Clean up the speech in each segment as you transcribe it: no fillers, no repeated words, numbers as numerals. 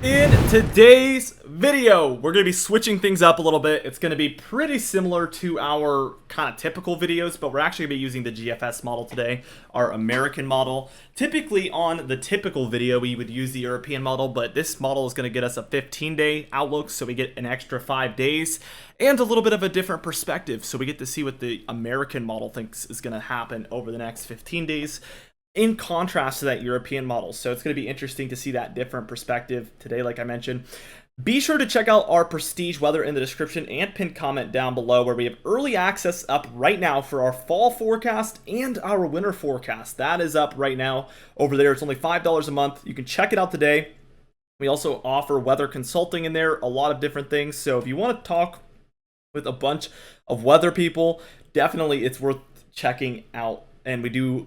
In today's video, we're going to be switching things up a little bit. It's going to be pretty similar to our kind of typical videos, but we're actually going to be using the GFS model today, our American model. Typically on the typical video, we would use the European model, but this model is going to get us a 15-day outlook, so we get an extra 5 days and a little bit of a different perspective. So we get to see what the American model thinks is going to happen over the next 15 days. In contrast to that European model. So it's going to be interesting to see that different perspective today, like I mentioned. Be sure to check out our Prestige weather in the description and pinned comment down below, where we have early access up right now for our fall forecast and our winter forecast. That is up right now over there. It's only $5 a month. You can check it out today. We also offer weather consulting in there, a lot of different things. So if you want to talk with a bunch of weather people, definitely it's worth checking out. And we do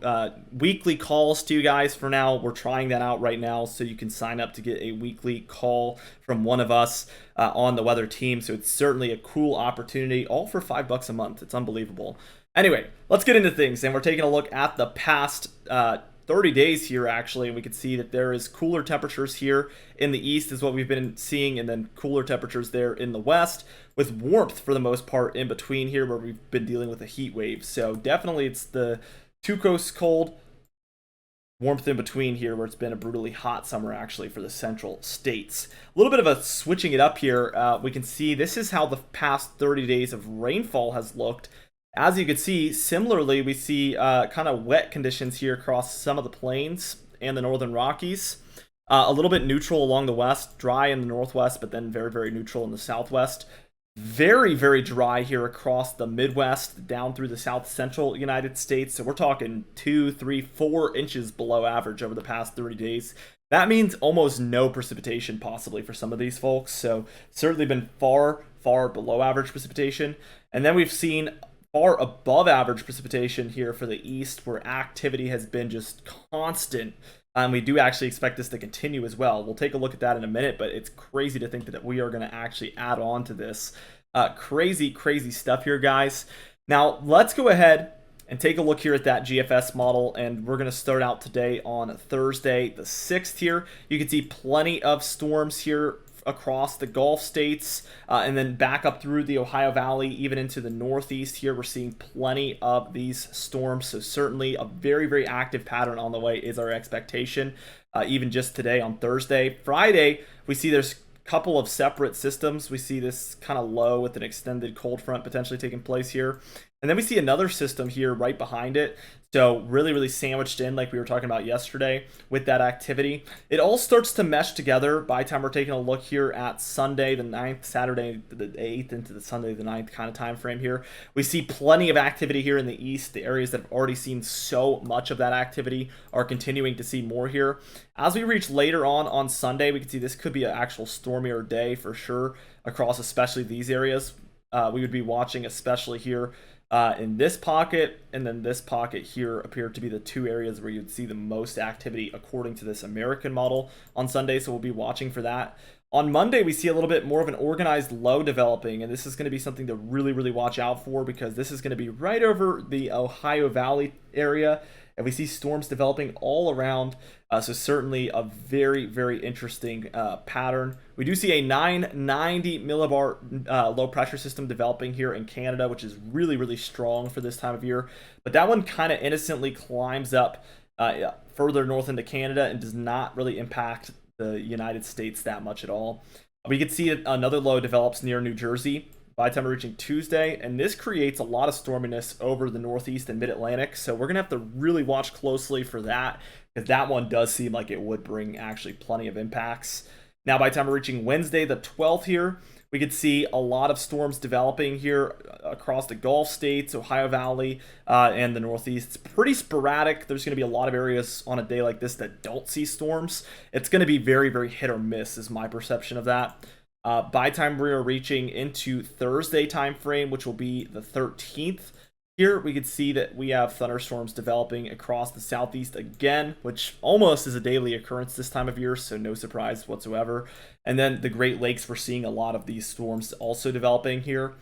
weekly calls to you guys for now. We're trying that out right now, so you can sign up to get a weekly call from one of us on the weather team. So it's certainly a cool opportunity, all for $5 a month. It's unbelievable. Anyway, let's get into things. And we're taking a look at the past 30 days here, actually, and we can see that there is cooler temperatures here in the east is what we've been seeing, and then cooler temperatures there in the west, with warmth for the most part in between here, where we've been dealing with a heat wave. So definitely it's the two coasts cold, warmth in between here, where it's been a brutally hot summer actually for the central states. A little bit of a switching it up here. We can see this is how the past 30 days of rainfall has looked. As you can see, similarly, we see kind of wet conditions here across some of the plains and the northern Rockies. A little bit neutral along the west, dry in the northwest, but then very, very neutral in the southwest. Very, very dry here across the Midwest, down through the south central United States. So we're talking 2, 3, 4 inches below average over the past 30 days. That means almost no precipitation possibly for some of these folks. So certainly been far, far below average precipitation. And then we've seen far above average precipitation here for the east, where activity has been just constant. And we do actually expect this to continue as well. We'll take a look at that in a minute, but it's crazy to think that we are going to actually add on to this. Crazy, crazy stuff here, guys. Now, let's go ahead and take a look here at that GFS model, and we're going to start out today on Thursday the 6th here. You can see plenty of storms here across the Gulf states, and then back up through the Ohio Valley, even into the Northeast here. We're seeing plenty of these storms, so certainly a very, very active pattern on the way is our expectation, even just today on Thursday. Friday, we see there's a couple of separate systems. We see this kind of low with an extended cold front potentially taking place here. And then we see another system here right behind it. So really, really sandwiched in like we were talking about yesterday with that activity. It all starts to mesh together by the time we're taking a look here at Sunday the 9th, Saturday the 8th into the Sunday the 9th kind of time frame here. We see plenty of activity here in the east. The areas that have already seen so much of that activity are continuing to see more here. As we reach later on Sunday, we can see this could be an actual stormier day for sure across especially these areas. We would be watching especially here in this pocket, and then this pocket here appear to be the two areas where you'd see the most activity according to this American model on Sunday, so we'll be watching for that. On Monday, we see a little bit more of an organized low developing, and this is going to be something to really, really watch out for, because this is going to be right over the Ohio Valley area, and we see storms developing all around. So certainly a very, very interesting pattern. We do see a 990 millibar low pressure system developing here in Canada, which is really, really strong for this time of year. But that one kind of innocently climbs up further north into Canada and does not really impact the United States that much at all. We could see another low develops near New Jersey by the time we're reaching Tuesday, and this creates a lot of storminess over the Northeast and Mid-Atlantic, so we're going to have to really watch closely for that, because that one does seem like it would bring actually plenty of impacts. Now, by the time we're reaching Wednesday the 12th here, we could see a lot of storms developing here across the Gulf states, Ohio Valley, and the Northeast. It's pretty sporadic. There's going to be a lot of areas on a day like this that don't see storms. It's going to be very, very hit or miss is my perception of that. By the time we are reaching into Thursday time frame, which will be the 13th, here we can see that we have thunderstorms developing across the southeast again, which almost is a daily occurrence this time of year, so no surprise whatsoever. And then the Great Lakes, we're seeing a lot of these storms also developing here.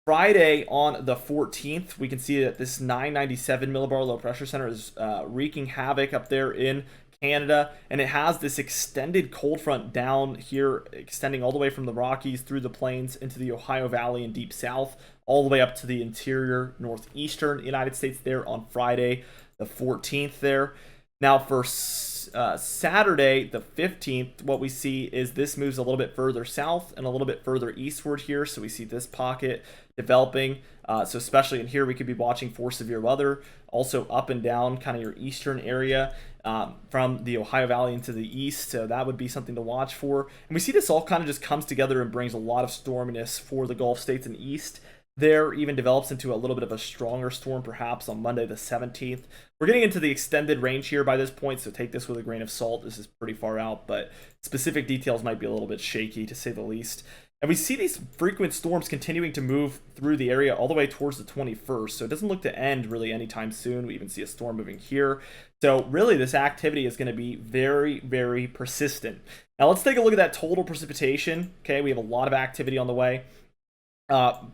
Friday on the 14th, we can see that this 997 millibar low pressure center is wreaking havoc up there in Canada, and it has this extended cold front down here, extending all the way from the Rockies through the plains into the Ohio Valley and deep south, all the way up to the interior northeastern United States there on Friday, the 14th there. Now for Saturday, the 15th, what we see is this moves a little bit further south and a little bit further eastward here. So we see this pocket developing. So especially in here, we could be watching for severe weather. Also up and down kind of your eastern area from the Ohio Valley into the east. So that would be something to watch for. And we see this all kind of just comes together and brings a lot of storminess for the Gulf states and east. There even develops into a little bit of a stronger storm perhaps on Monday the 17th. We're getting into the extended range here by this point, so take this with a grain of salt. This is pretty far out, but specific details might be a little bit shaky to say the least. And we see these frequent storms continuing to move through the area all the way towards the 21st, so it doesn't look to end really anytime soon. We even see a storm moving here. So really this activity is going to be very, very persistent. Now let's take a look at that total precipitation. Okay, we have a lot of activity on the way.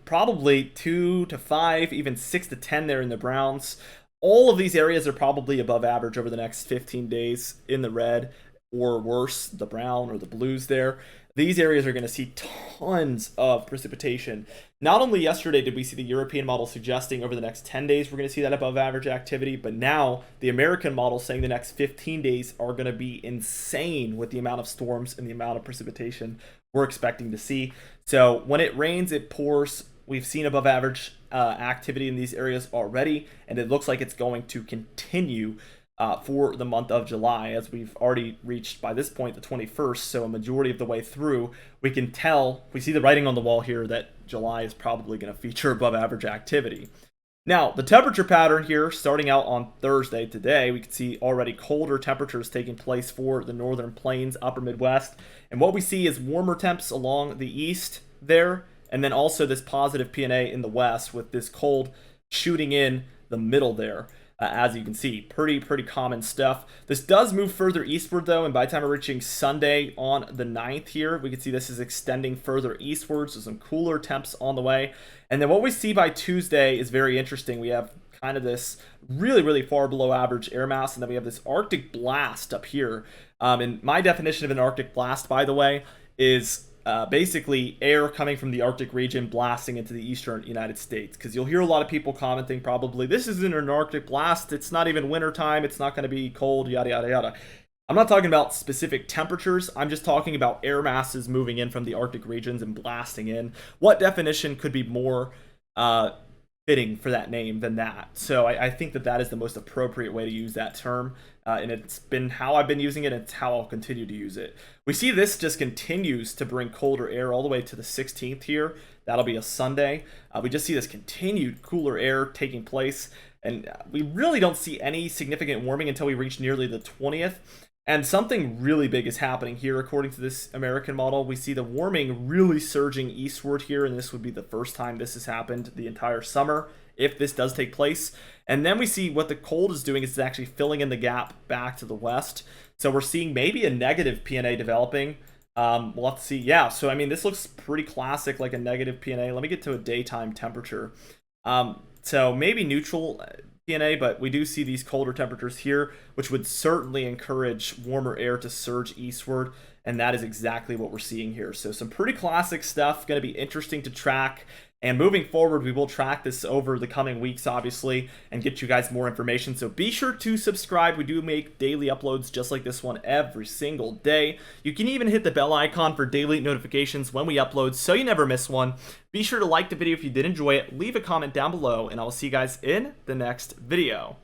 Probably 2 to 5, even 6 to 10 there in the browns. All of these areas are probably above average over the next 15 days in the red, or worse, the brown or the blues there. These areas are going to see tons of precipitation. Not only yesterday did we see the European model suggesting over the next 10 days we're going to see that above average activity, but now the American model saying the next 15 days are going to be insane with the amount of storms and the amount of precipitation we're expecting to see. So when it rains, it pours. We've seen above average activity in these areas already, and it looks like it's going to continue for the month of July, as we've already reached by this point the 21st, so a majority of the way through. We can tell, we see the writing on the wall here, that July is probably going to feature above average activity. Now, the temperature pattern here, starting out on Thursday today, we can see already colder temperatures taking place for the northern plains, upper Midwest. And what we see is warmer temps along the east there, and then also this positive PNA in the west with this cold shooting in the middle there. As you can see, pretty common stuff. This does move further eastward though, and by the time we're reaching Sunday on the 9th here, we can see this is extending further eastward, so some cooler temps on the way. And then what we see by Tuesday is very interesting. We have kind of this really far below average air mass, and then we have this Arctic blast up here. And my definition of an Arctic blast, by the way, is basically air coming from the Arctic region blasting into the eastern United States, because you'll hear a lot of people commenting probably, this isn't an Arctic blast, it's not even winter time, it's not going to be cold, yada yada yada. I'm not talking about specific temperatures, I'm just talking about air masses moving in from the Arctic regions and blasting in. What definition could be more fitting for that name than that? So I think that is the most appropriate way to use that term, and it's been how I've been using it, and it's how I'll continue to use it. We see this just continues to bring colder air all the way to the 16th here. That'll be a Sunday. We just see this continued cooler air taking place, and we really don't see any significant warming until we reach nearly the 20th. And something really big is happening here according to this American model. We see the warming really surging eastward here, and this would be the first time this has happened the entire summer, if this does take place. And then we see what the cold is doing is it's actually filling in the gap back to the west. So we're seeing maybe a negative PNA developing. We'll have to see. Yeah, so I mean, this looks pretty classic, like a negative PNA. Let me get to a daytime temperature. So maybe neutral PNA, but we do see these colder temperatures here, which would certainly encourage warmer air to surge eastward, and that is exactly what we're seeing here. So some pretty classic stuff, going to be interesting to track. And moving forward, we will track this over the coming weeks, obviously, and get you guys more information. So be sure to subscribe. We do make daily uploads just like this one every single day. You can even hit the bell icon for daily notifications when we upload so you never miss one. Be sure to like the video if you did enjoy it. Leave a comment down below, and I will see you guys in the next video.